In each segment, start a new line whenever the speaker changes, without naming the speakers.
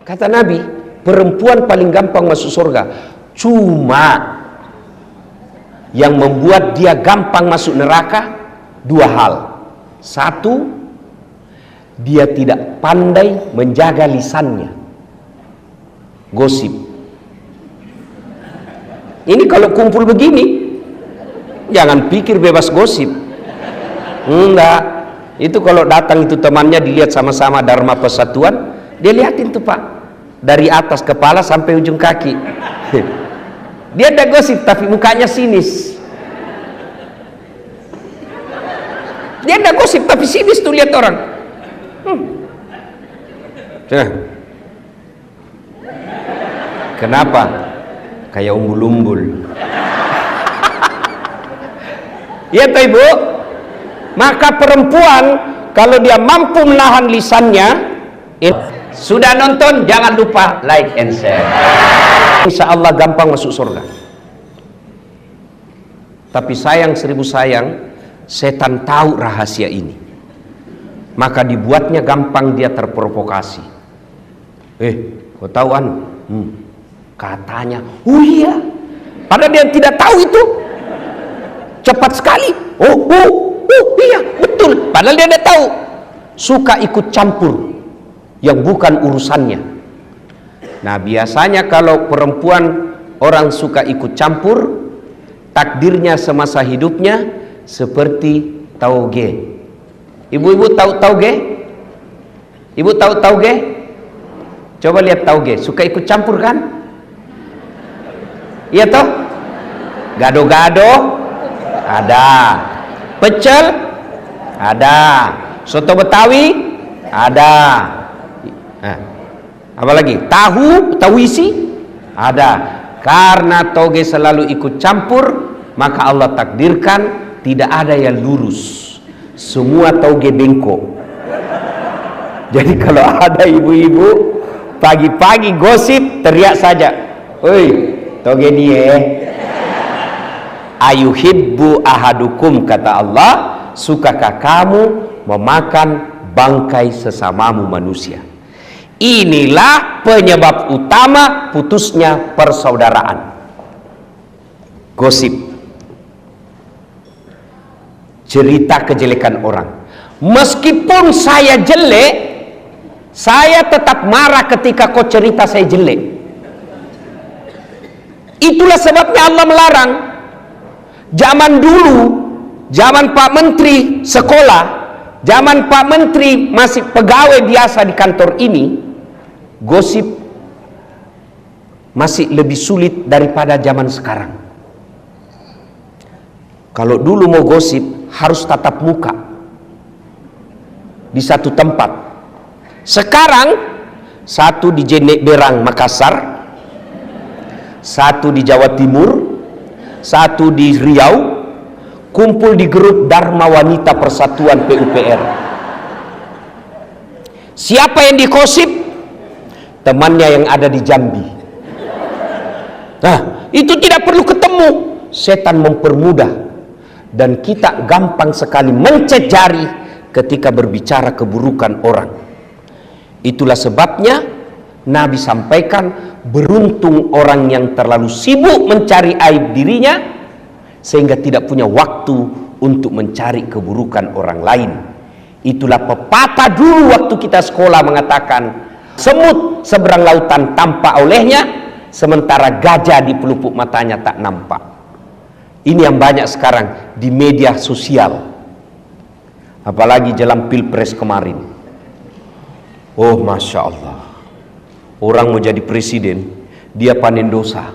Kata Nabi, perempuan paling gampang masuk surga. Cuma yang membuat dia gampang masuk neraka dua hal. Satu, dia tidak pandai menjaga lisannya. Gosip. Ini kalau kumpul begini, jangan pikir bebas gosip. Enggak. Itu kalau datang itu temannya dilihat sama-sama Dharma Persatuan, dia liatin tuh Pak, dari atas kepala sampai ujung kaki. Dia ada gosip tapi mukanya sinis. Dia ada gosip tapi sinis tuh lihat orang. Kenapa? Kayak umbul-umbul. Ya toh Ibu. Maka perempuan kalau dia mampu menahan lisannya, sudah nonton jangan lupa like and share. Insya Allah gampang masuk surga. Tapi sayang seribu sayang, setan tahu rahasia ini. Maka dibuatnya gampang dia terprovokasi. Kau tahu katanya, oh iya. Padahal dia tidak tahu itu. Cepat sekali. Oh iya betul. Padahal dia tidak tahu. Suka ikut campur yang bukan urusannya. Nah biasanya kalau perempuan orang suka ikut campur, takdirnya semasa hidupnya seperti tauge. Ibu-ibu tahu tauge? Ibu tahu tauge? Coba lihat tauge, suka ikut campur kan? Iya toh? Gado-gado ada, pecel ada, soto Betawi ada. Apa lagi? Tahu isi ada. Karena toge selalu ikut campur, maka Allah takdirkan tidak ada yang lurus, semua toge bengkok. Jadi kalau ada ibu-ibu pagi-pagi gosip, teriak saja, "Oi, toge dia." Ayuhibbu ahadukum, kata Allah, sukakah kamu memakan bangkai sesamamu manusia? Inilah penyebab utama putusnya persaudaraan. Gosip, cerita kejelekan orang. Meskipun saya jelek, saya tetap marah ketika kau cerita saya jelek. Itulah sebabnya Allah melarang. Zaman dulu, zaman Pak Menteri sekolah, zaman Pak Menteri masih pegawai biasa di kantor ini, gosip masih lebih sulit daripada zaman sekarang. Kalau dulu mau gosip harus tatap muka di satu tempat. Sekarang satu di Jeneberang Makassar, satu di Jawa Timur, satu di Riau, kumpul di grup Dharma Wanita Persatuan PUPR. Siapa yang dikosip? Temannya yang ada di Jambi. Nah, itu tidak perlu ketemu. Setan mempermudah, dan kita gampang sekali mencet jari ketika berbicara keburukan orang. Itulah sebabnya Nabi sampaikan, beruntung orang yang terlalu sibuk mencari aib dirinya sehingga tidak punya waktu untuk mencari keburukan orang lain. Itulah pepatah dulu waktu kita sekolah mengatakan, semut seberang lautan tampak olehnya, sementara gajah di pelupuk matanya tak nampak. Ini yang banyak sekarang di media sosial, apalagi jelang pilpres kemarin. Oh Masya Allah, orang mau jadi presiden, dia panen dosa.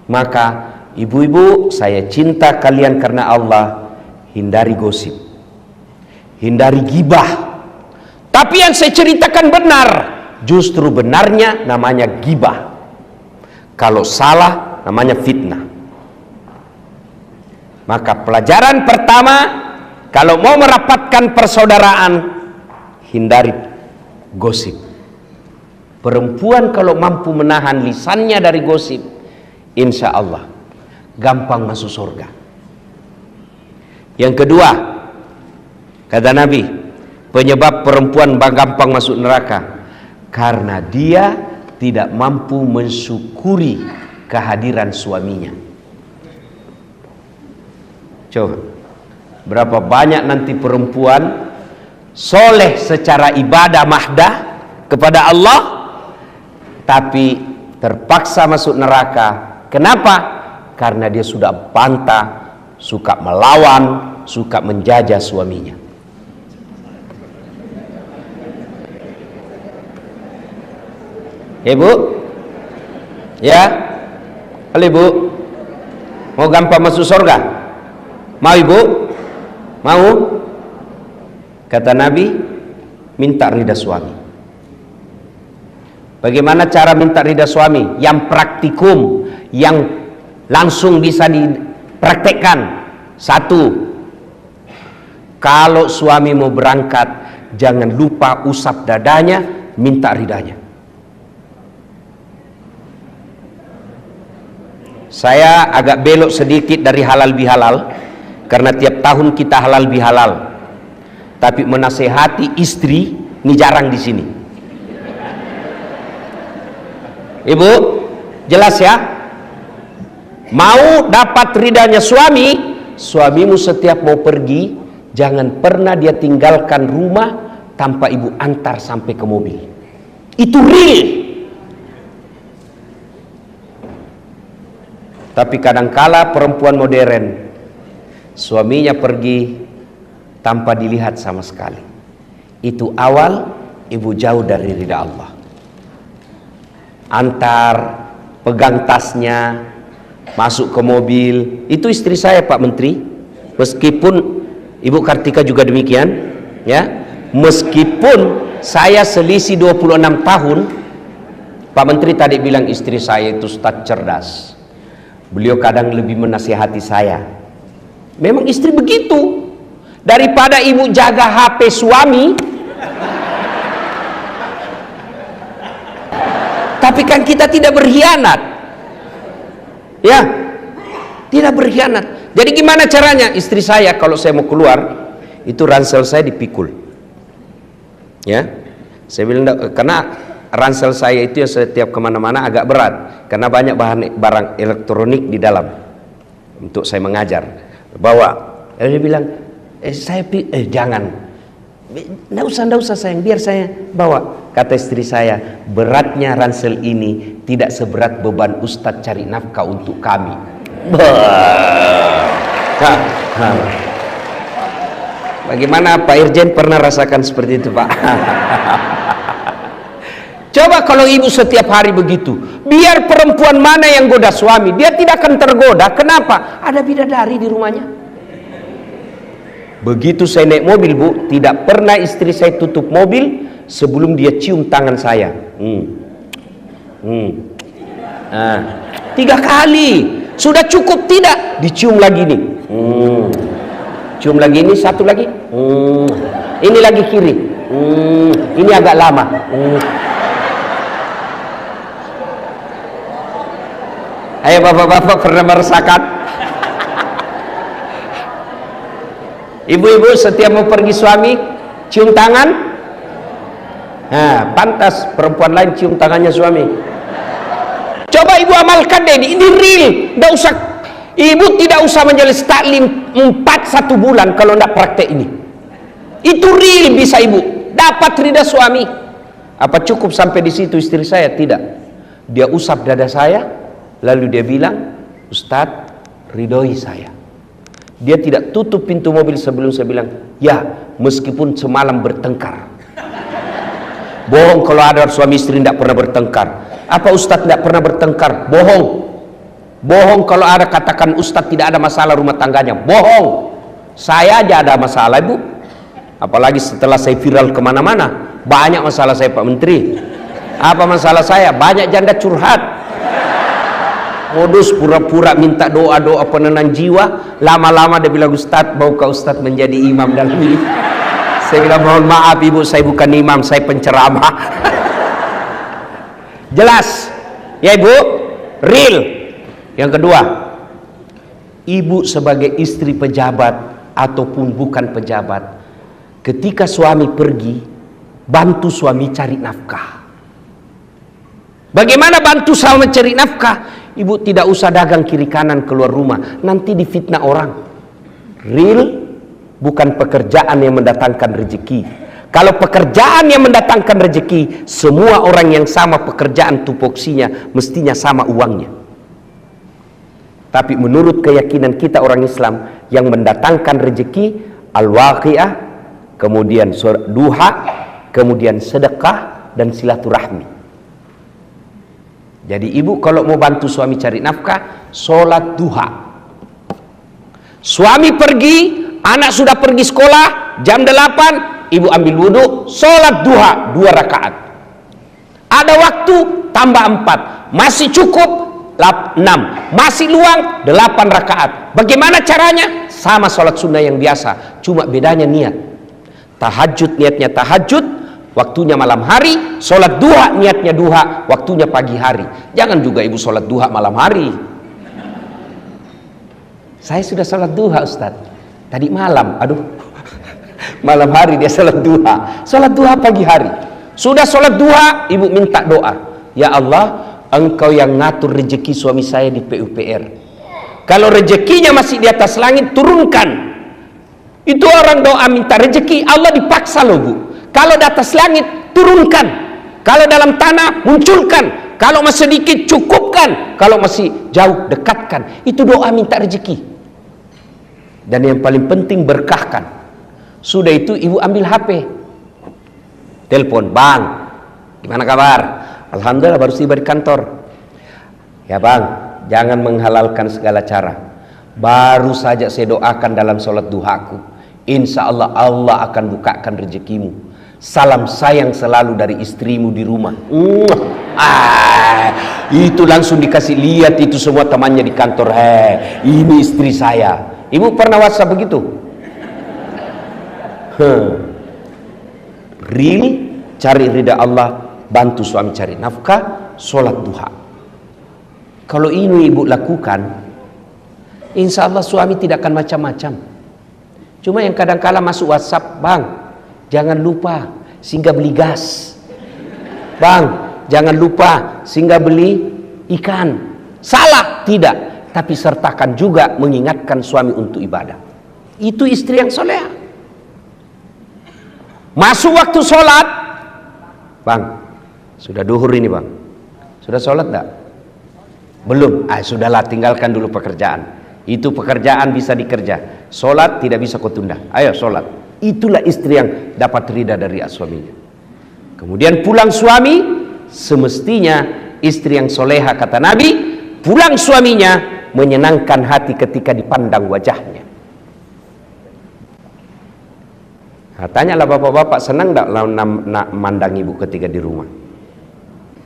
Maka ibu-ibu, saya cinta kalian karena Allah, hindari gosip, hindari gibah. Tapi yang saya ceritakan benar, justru benarnya namanya gibah. Kalau salah namanya fitnah. Maka pelajaran pertama, kalau mau merapatkan persaudaraan, hindari gosip. Perempuan kalau mampu menahan lisannya dari gosip, insya Allah gampang masuk surga. Yang kedua, kata Nabi, penyebab perempuan gampang masuk neraka, Karena dia tidak mampu mensyukuri kehadiran suaminya. Coba, berapa banyak nanti perempuan soleh secara ibadah mahdah kepada Allah, tapi terpaksa masuk neraka. Kenapa? Karena dia sudah bantah, suka melawan, suka menjajah suaminya. Ibu, ya, halo ibu, mau gampang masuk surga? Mau ibu? Mau? Kata Nabi, minta ridha suami. Bagaimana cara minta ridha suami? Yang praktikum, yang langsung bisa dipraktekkan. Satu, kalau suami mau berangkat, jangan lupa usap dadanya, minta ridhanya. Saya agak belok sedikit dari halal bihalal, karena tiap tahun kita halal bihalal. Tapi menasehati istri ini jarang di sini. Ibu, jelas ya? Mau dapat ridhanya suami, suamimu setiap mau pergi, jangan pernah dia tinggalkan rumah tanpa ibu antar sampai ke mobil. Itu real. Tapi kadangkala perempuan modern, suaminya pergi tanpa dilihat sama sekali. Itu awal ibu jauh dari ridha Allah. Antar, pegang tasnya, masuk ke mobil. Itu istri saya, Pak Menteri. Meskipun Ibu Kartika juga demikian, ya. Meskipun saya selisih 26 tahun, Pak Menteri tadi bilang istri saya itu ustaz cerdas. Beliau kadang lebih menasihati saya. Memang istri begitu. Daripada ibu jaga HP suami, tapi kan kita tidak berkhianat. Ya, tidak berkhianat. Jadi gimana caranya? Istri saya kalau saya mau keluar, itu ransel saya dipikul. Ya, saya bilang karena ransel saya itu ya setiap kemana-mana agak berat, karena banyak barang elektronik di dalam untuk saya mengajar. Bawa, dia bilang, jangan, nggak usah sayang, biar saya bawa. Kata istri saya, beratnya ransel ini tidak seberat beban ustadz cari nafkah untuk kami. Bagaimana Pak Irjen pernah rasakan seperti itu, Pak? Coba kalau ibu setiap hari begitu, biar perempuan mana yang goda suami, dia tidak akan tergoda. Kenapa? Ada bidadari di rumahnya. Begitu saya naik mobil, Bu, tidak pernah istri saya tutup mobil sebelum dia cium tangan saya. 3 kali. Sudah cukup tidak? Dicium lagi nih. Cium lagi ini, satu lagi. Ini lagi kiri. Ini agak lama. Ayo bapak-bapak pernah merasakan? Ibu-ibu setiap mau pergi suami cium tangan. Nah, pantas perempuan lain cium tangannya suami. Coba ibu amalkan deh, ini real. Nggak usah, ibu tidak usah menjelis taklim 1 bulan kalau nggak praktek ini. Itu real bisa ibu dapat ridha suami. Apa cukup sampai di situ istri saya? Tidak. Dia usap dada saya, lalu dia bilang, Ustadz, ridhoi saya. Dia tidak tutup pintu mobil sebelum saya bilang, ya, meskipun semalam bertengkar. Bohong kalau ada suami istri tidak pernah bertengkar. Apa Ustadz tidak pernah bertengkar? Bohong. Bohong kalau ada katakan Ustadz tidak ada masalah rumah tangganya. Bohong. Saya aja ada masalah, Ibu. Apalagi setelah saya viral kemana-mana. Banyak masalah saya, Pak Menteri. Apa masalah saya? Banyak janda curhat. Modus pura-pura minta doa-doa penenang jiwa. Lama-lama dia bilang, Ustadz, maukah Ustadz menjadi imam dalam ini? Saya bilang, mohon maaf ibu, saya bukan imam, saya penceramah. Jelas ya ibu, real. Yang kedua, ibu sebagai istri pejabat ataupun bukan pejabat, ketika suami pergi, bantu suami cari nafkah. Bagaimana bantu sama mencari nafkah? Ibu tidak usah dagang kiri kanan keluar rumah, nanti difitnah orang. Real bukan pekerjaan yang mendatangkan rezeki. Kalau pekerjaan yang mendatangkan rezeki, semua orang yang sama pekerjaan tupoksinya mestinya sama uangnya. Tapi menurut keyakinan kita orang Islam, yang mendatangkan rezeki al-waqi'ah, kemudian duha, kemudian sedekah dan silaturahmi. Jadi ibu kalau mau bantu suami cari nafkah, sholat duha. Suami pergi, anak sudah pergi sekolah, jam 8, ibu ambil wudhu, sholat duha 2 rakaat. Ada waktu, tambah 4, masih cukup 6, masih luang 8 rakaat. Bagaimana caranya? Sama sholat sunnah yang biasa, cuma bedanya niat. Tahajud niatnya tahajud, waktunya malam hari. Sholat duha niatnya duha, waktunya pagi hari. Jangan juga ibu sholat duha malam hari. Saya sudah sholat duha Ustaz tadi malam, aduh. Malam hari dia sholat duha. Sholat duha pagi hari. Sudah sholat duha, ibu minta doa, ya Allah, Engkau yang ngatur rezeki suami saya di PUPR. Kalau rezekinya masih di atas langit, turunkan. Itu orang doa minta rezeki, Allah dipaksa loh bu. Kalau di atas langit, turunkan. Kalau dalam tanah, munculkan. Kalau masih sedikit, cukupkan. Kalau masih jauh, dekatkan. Itu doa minta rezeki. Dan yang paling penting, berkahkan. Sudah itu ibu ambil HP, telepon, bang, gimana kabar? Alhamdulillah baru tiba di kantor. Ya bang, jangan menghalalkan segala cara. Baru saja saya doakan dalam sholat duhaku, insya Allah Allah akan bukakan rezekimu. Salam sayang selalu dari istrimu di rumah. Itu langsung dikasih lihat itu semua temannya di kantor. Ini istri saya. Ibu pernah WhatsApp begitu? Real, cari ridha Allah, bantu suami cari nafkah, sholat duha. Kalau ini ibu lakukan, insya Allah suami tidak akan macam-macam. Cuma yang kadang-kala masuk WhatsApp, bang, jangan lupa singgah beli gas. Bang, jangan lupa singgah beli ikan. Salah? Tidak. Tapi sertakan juga mengingatkan suami untuk ibadah. Itu istri yang soleha. Masuk waktu sholat, bang, sudah duhur ini bang, sudah sholat enggak? Belum. Sudahlah, tinggalkan dulu pekerjaan. Itu pekerjaan bisa dikerja, sholat tidak bisa kau tunda. Ayo sholat. Itulah istri yang dapat ridha dari suaminya. Kemudian pulang suami, semestinya istri yang soleha, kata Nabi, pulang suaminya menyenangkan hati ketika dipandang wajahnya. Tanyalah bapak-bapak, senang tak mandang ibu ketika di rumah?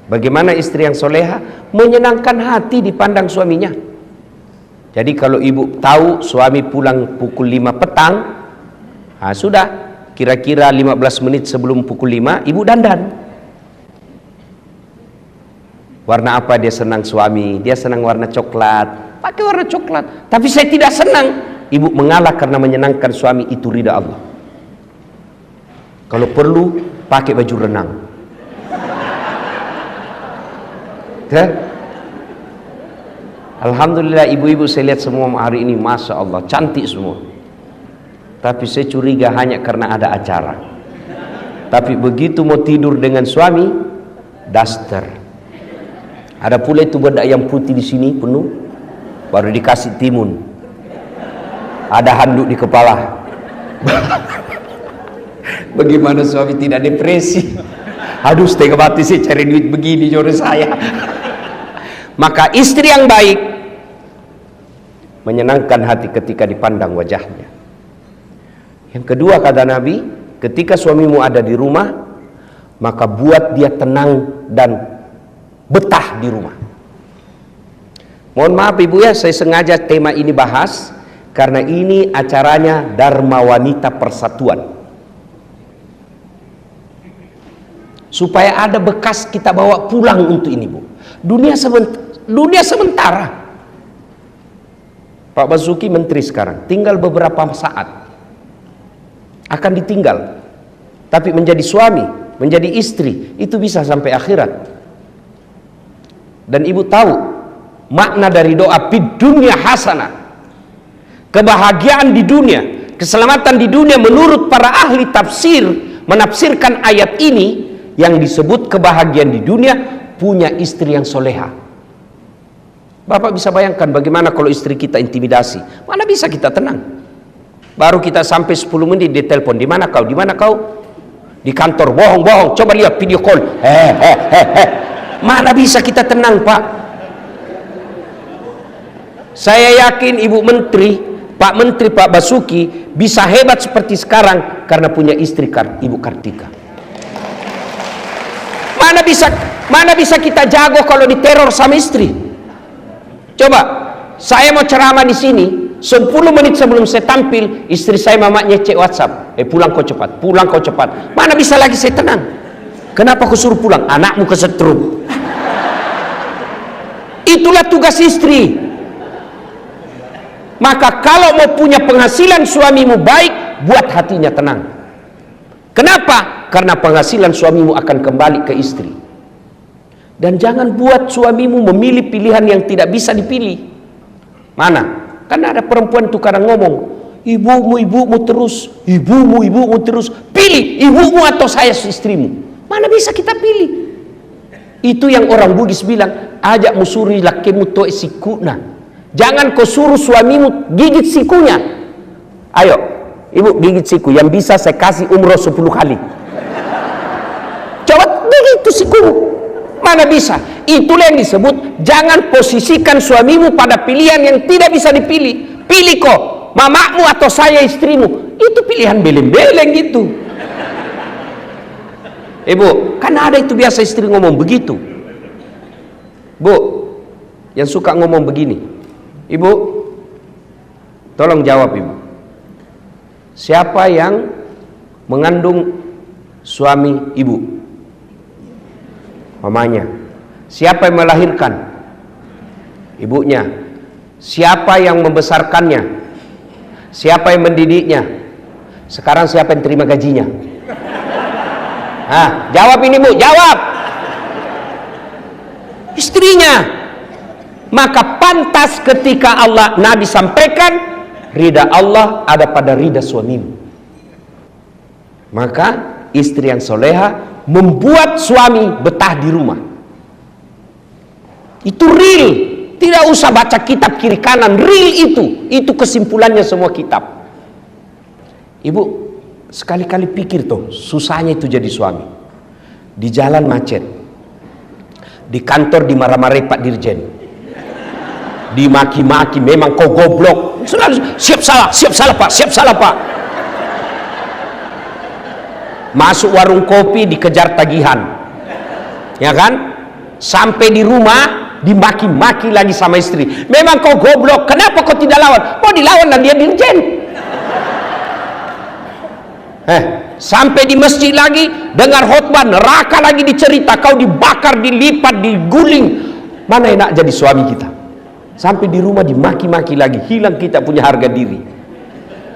Bagaimana istri yang soleha? Menyenangkan hati dipandang suaminya. Jadi kalau ibu tahu suami pulang pukul 5 petang, sudah kira-kira 15 menit sebelum pukul 5 ibu dandan. Warna apa dia senang suami? Dia senang warna coklat, pakai warna coklat. Tapi saya tidak senang. Ibu mengalah karena menyenangkan suami, itu ridha Allah. Kalau perlu pakai baju renang. Alhamdulillah ibu-ibu saya lihat semua hari ini, masya Allah, cantik semua. Tapi saya curiga hanya karena ada acara. Tapi begitu mau tidur dengan suami, daster. Ada pula itu bedak yang putih di sini penuh, baru dikasih timun. Ada handuk di kepala. Bagaimana suami tidak depresi? Aduh, setengah mati sih cari duit begini jodoh saya. Maka istri yang baik menyenangkan hati ketika dipandang wajahnya. Yang kedua kata Nabi, ketika suamimu ada di rumah, maka buat dia tenang dan betah di rumah. Mohon maaf ibu ya, saya sengaja tema ini bahas karena ini acaranya Dharma Wanita Persatuan. Supaya ada bekas kita bawa pulang untuk ini bu. Dunia sementara. Pak Basuki menteri sekarang, tinggal beberapa saat akan ditinggal. Tapi menjadi suami, menjadi istri, itu bisa sampai akhirat. Dan ibu tahu makna dari doa fid dunya hasanah, kebahagiaan di dunia, keselamatan di dunia. Menurut para ahli tafsir menafsirkan ayat ini, yang disebut kebahagiaan di dunia punya istri yang soleha. Bapak bisa bayangkan bagaimana kalau istri kita intimidasi, mana bisa kita tenang? Baru kita sampai 10 menit di telepon, di mana kau, di mana kau? Di kantor, bohong, coba lihat video call. Mana bisa kita tenang, Pak? Saya yakin Ibu Menteri, Pak Menteri, Pak Basuki bisa hebat seperti sekarang karena punya istri Ibu Kartika. Mana bisa kita jago kalau diteror sama istri? Coba, saya mau ceramah di sini, 10 menit sebelum saya tampil, istri saya mamanya cek WhatsApp, pulang kau cepat, pulang kau cepat. Mana bisa lagi saya tenang? Kenapa kau suruh pulang? Anakmu kesetrum. Itulah tugas istri. Maka kalau mau punya penghasilan suamimu baik, buat hatinya tenang. Kenapa? Karena penghasilan suamimu akan kembali ke istri. Dan jangan buat suamimu memilih pilihan yang tidak bisa dipilih. Mana? Karena ada perempuan tuh kadang ngomong, ibumu terus, ibumu terus. Pilih ibumu atau saya istrimu. Mana bisa kita pilih? Itu yang orang Bugis bilang, ajak musuri lakimu to sikuna. Jangan kau suruh suamimu gigit sikunya. Ayo, ibu gigit siku. Yang bisa saya kasih umroh 10 kali. Coba gigit itu sikumu. Mana bisa? Itulah yang disebut jangan posisikan suamimu pada pilihan yang tidak bisa dipilih. Pilih kok, mamamu atau saya istrimu. Itu pilihan beleng-beleng gitu. Ibu, kan ada itu biasa istri ngomong begitu. Bu, yang suka ngomong begini. Ibu, tolong jawab ibu. Siapa yang mengandung suami ibu? Mamanya. Siapa yang melahirkan? Ibunya. Siapa yang membesarkannya? Siapa yang mendidiknya? Sekarang siapa yang terima gajinya? Jawab ini bu, jawab. Istrinya. Maka pantas ketika Nabi sampaikan, ridha Allah ada pada ridha suamimu. Maka istri yang soleha membuat suami betah di rumah. Itu real. Tidak usah baca kitab kiri kanan, real itu kesimpulannya semua kitab. Ibu sekali-kali pikir tuh susahnya itu jadi suami. Di jalan macet, di kantor dimarah-marahi Pak Dirjen, dimaki-maki, memang kau goblok, selalu siap salah pak. Masuk warung kopi dikejar tagihan, ya kan? Sampai di rumah dimaki-maki lagi sama istri. Memang kau goblok, kenapa kau tidak lawan? Mau dilawan dan dia dirjen. Sampai di masjid lagi dengar khotbah, neraka lagi dicerita, kau dibakar, dilipat, diguling. Mana enak jadi suami kita? Sampai di rumah dimaki-maki lagi, hilang kita punya harga diri.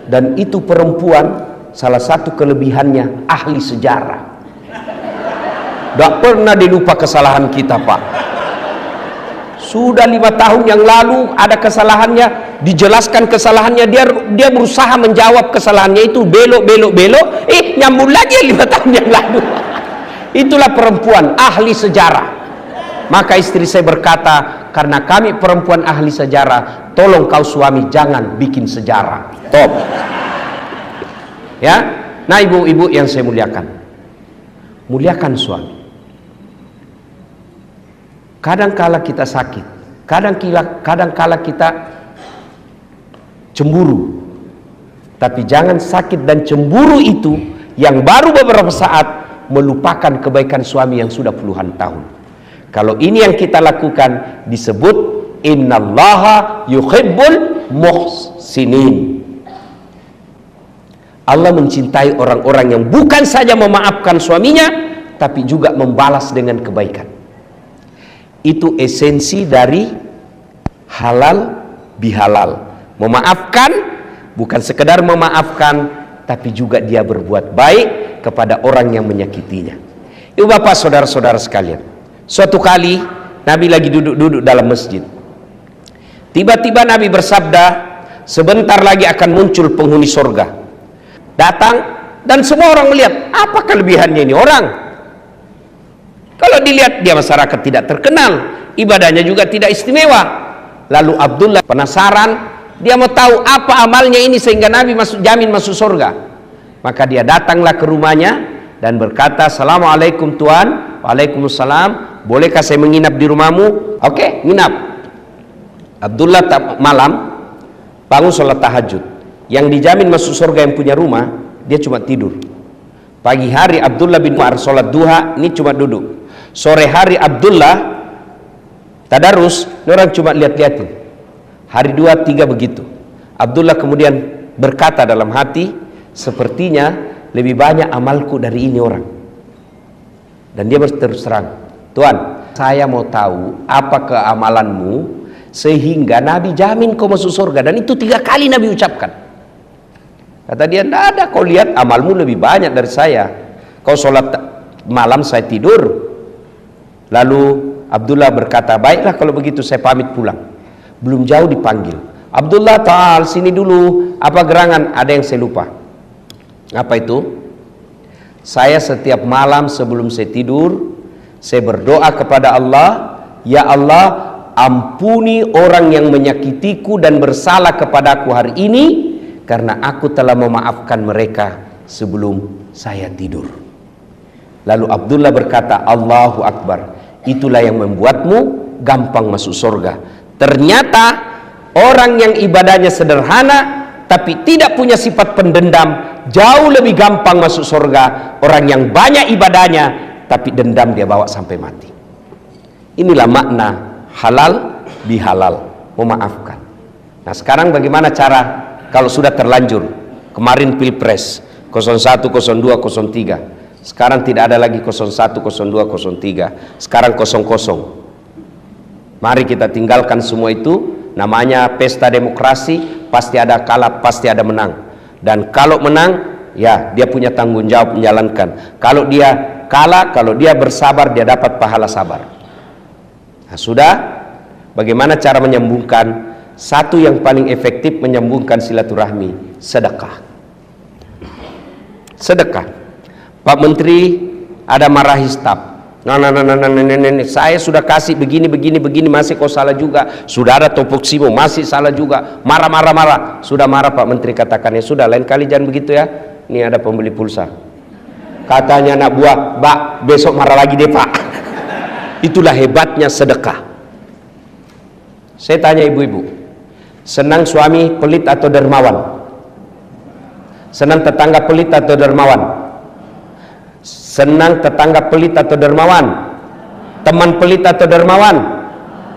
Dan itu perempuan salah satu kelebihannya ahli sejarah. Tidak pernah dilupa kesalahan kita, Pak. Sudah 5 tahun yang lalu ada kesalahannya, dijelaskan kesalahannya, dia berusaha menjawab kesalahannya itu, belok, nyambung lagi 5 tahun yang lalu. Itulah perempuan ahli sejarah. Maka istri saya berkata, karena kami perempuan ahli sejarah, tolong kau suami jangan bikin sejarah. Top. Ya, nah ibu-ibu yang saya muliakan, muliakan suami. Kadang-kala kita sakit, kadang-kala kita cemburu. Tapi jangan sakit dan cemburu itu yang baru beberapa saat melupakan kebaikan suami yang sudah puluhan tahun. Kalau ini yang kita lakukan disebut innallaha yuhibbul muhsinin. Allah mencintai orang-orang yang bukan saja memaafkan suaminya, tapi juga membalas dengan kebaikan. Itu esensi dari halal bihalal. Memaafkan, bukan sekedar memaafkan, tapi juga dia berbuat baik kepada orang yang menyakitinya. Ibu bapak saudara-saudara sekalian, suatu kali Nabi lagi duduk-duduk dalam masjid. Tiba-tiba Nabi bersabda, sebentar lagi akan muncul penghuni surga. Datang dan semua orang melihat, apa kelebihannya ini orang? Kalau dilihat dia masyarakat tidak terkenal, ibadahnya juga tidak istimewa. Lalu Abdullah penasaran, dia mau tahu apa amalnya ini sehingga Nabi jamin masuk surga. Maka dia datanglah ke rumahnya dan berkata, Assalamualaikum Tuan. Waalaikumsalam. Bolehkah saya menginap di rumahmu? Oke, nginap. Abdullah malam bangun sholat tahajud. Yang dijamin masuk surga yang punya rumah, dia cuma tidur. Pagi hari Abdullah bin Umar sholat duha, ini cuma duduk. Sore hari Abdullah tadarus, ini orang cuma lihat-lihatin. Hari 2, 3 begitu. Abdullah kemudian berkata dalam hati, sepertinya lebih banyak amalku dari ini orang. Dan dia berterus terang, Tuan, saya mau tahu apa keamalanmu sehingga Nabi jamin kau masuk surga. Dan itu 3 kali Nabi ucapkan. Kata dia, tidak ada, kau lihat amalmu lebih banyak dari saya. Kau sholat malam, saya tidur. Lalu Abdullah berkata, baiklah kalau begitu saya pamit pulang. Belum jauh dipanggil, Abdullah ta'al sini dulu. Apa gerangan? Ada yang saya lupa. Apa itu? Saya setiap malam sebelum saya tidur, saya berdoa kepada Allah, ya Allah, ampuni orang yang menyakitiku dan bersalah kepadaku hari ini, karena aku telah memaafkan mereka sebelum saya tidur. Lalu Abdullah berkata, Allahu Akbar, itulah yang membuatmu gampang masuk surga. Ternyata orang yang ibadahnya sederhana tapi tidak punya sifat pendendam jauh lebih gampang masuk surga. Orang yang banyak ibadahnya tapi dendam dia bawa sampai mati. Inilah makna halal bihalal, memaafkan. Nah sekarang bagaimana cara kalau sudah terlanjur? Kemarin pilpres 01, 02, 03. Sekarang tidak ada lagi 01, 02, 03. Sekarang 00. Mari kita tinggalkan semua itu. Namanya pesta demokrasi, pasti ada kalah, pasti ada menang. Dan kalau menang, ya dia punya tanggung jawab menjalankan. Kalau dia kalah, kalau dia bersabar, dia dapat pahala sabar. Nah, sudah. Bagaimana cara menyambungkan? Satu yang paling efektif menyambungkan silaturahmi, sedekah. Sedekah. Pak Menteri ada marahi staf. Nah, saya sudah kasih begini, masih kau salah juga. Sudah ada topoksimu, masih salah juga. Marah. Sudah marah Pak Menteri, katakan, ya sudah, lain kali jangan begitu ya. Ini ada pembeli pulsa. Katanya anak buah, Pak, besok marah lagi deh Pak. Itulah hebatnya sedekah. Saya tanya ibu-ibu, senang suami pelit atau dermawan? Senang tetangga pelit atau dermawan? Senang tetangga pelit atau dermawan? Teman pelit atau dermawan?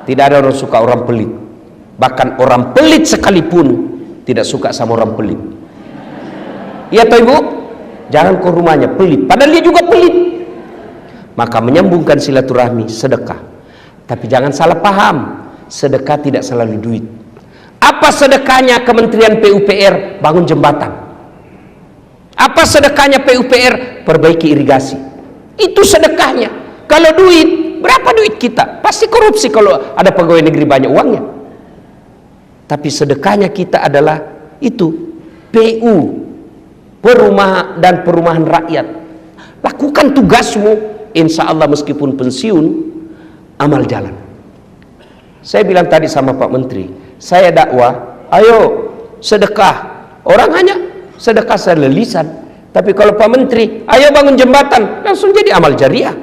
Tidak ada orang suka orang pelit. Bahkan orang pelit sekalipun tidak suka sama orang pelit. Iya toh ibu? Jangan ke rumahnya pelit, padahal dia juga pelit. Maka menyambungkan silaturahmi, sedekah. Tapi jangan salah paham, sedekah tidak selalu duit. Apa sedekahnya Kementerian PUPR? Bangun jembatan. Apa sedekahnya PUPR? Perbaiki irigasi. Itu sedekahnya. Kalau duit, berapa duit kita? Pasti korupsi kalau ada pegawai negeri banyak uangnya. Tapi sedekahnya kita adalah itu, PU, perumahan rakyat. Lakukan tugasmu, insya Allah meskipun pensiun, amal jalan. Saya bilang tadi sama Pak Menteri, saya dakwah, ayo sedekah. Orang hanya sedekah secara lisan. Tapi kalau Pak Menteri, ayo bangun jembatan, langsung jadi amal jariah.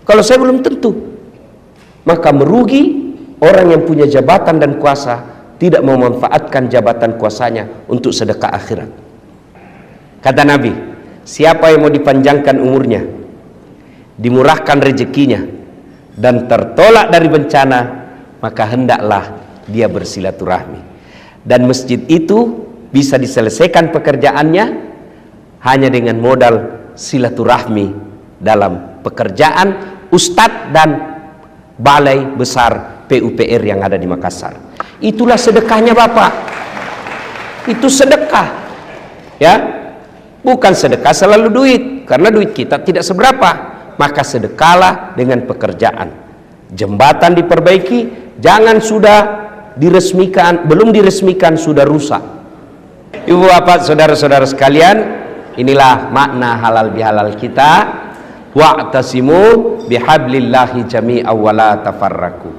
Kalau saya belum tentu. Maka merugi orang yang punya jabatan dan kuasa, tidak memanfaatkan jabatan kuasanya untuk sedekah akhirat. Kata Nabi, siapa yang mau dipanjangkan umurnya, dimurahkan rezekinya, dan tertolak dari bencana, maka hendaklah dia bersilaturahmi. Dan masjid itu bisa diselesaikan pekerjaannya hanya dengan modal silaturahmi dalam pekerjaan ustadz dan balai besar PUPR yang ada di Makassar. Itulah sedekahnya Bapak. Itu sedekah. Ya. Bukan sedekah selalu duit, karena duit kita tidak seberapa. Maka sedekahlah dengan pekerjaan. Jembatan diperbaiki, jangan sudah diresmikan, belum diresmikan sudah rusak. Ibu bapak saudara-saudara sekalian, inilah makna halal bihalal kita. Wa'tasimu bihablillahi jami'an wa la tafarraqu.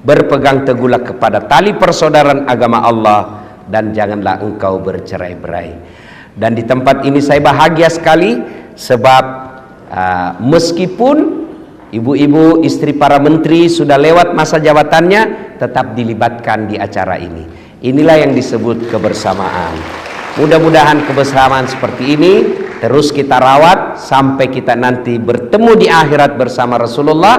Berpegang teguhlah kepada tali persaudaraan agama Allah dan janganlah engkau bercerai-berai. Dan di tempat ini saya bahagia sekali sebab meskipun ibu-ibu istri para menteri sudah lewat masa jabatannya, tetap dilibatkan di acara ini. Inilah yang disebut kebersamaan. Mudah-mudahan kebersamaan seperti ini terus kita rawat sampai kita nanti bertemu di akhirat bersama Rasulullah,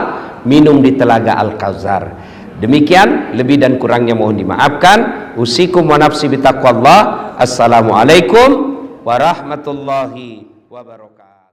minum di telaga Al-Kautsar. Demikian, lebih dan kurangnya mohon dimaafkan. Usikum wa nafsi bitaqwallah. Assalamualaikum warahmatullahi wabarakatuh.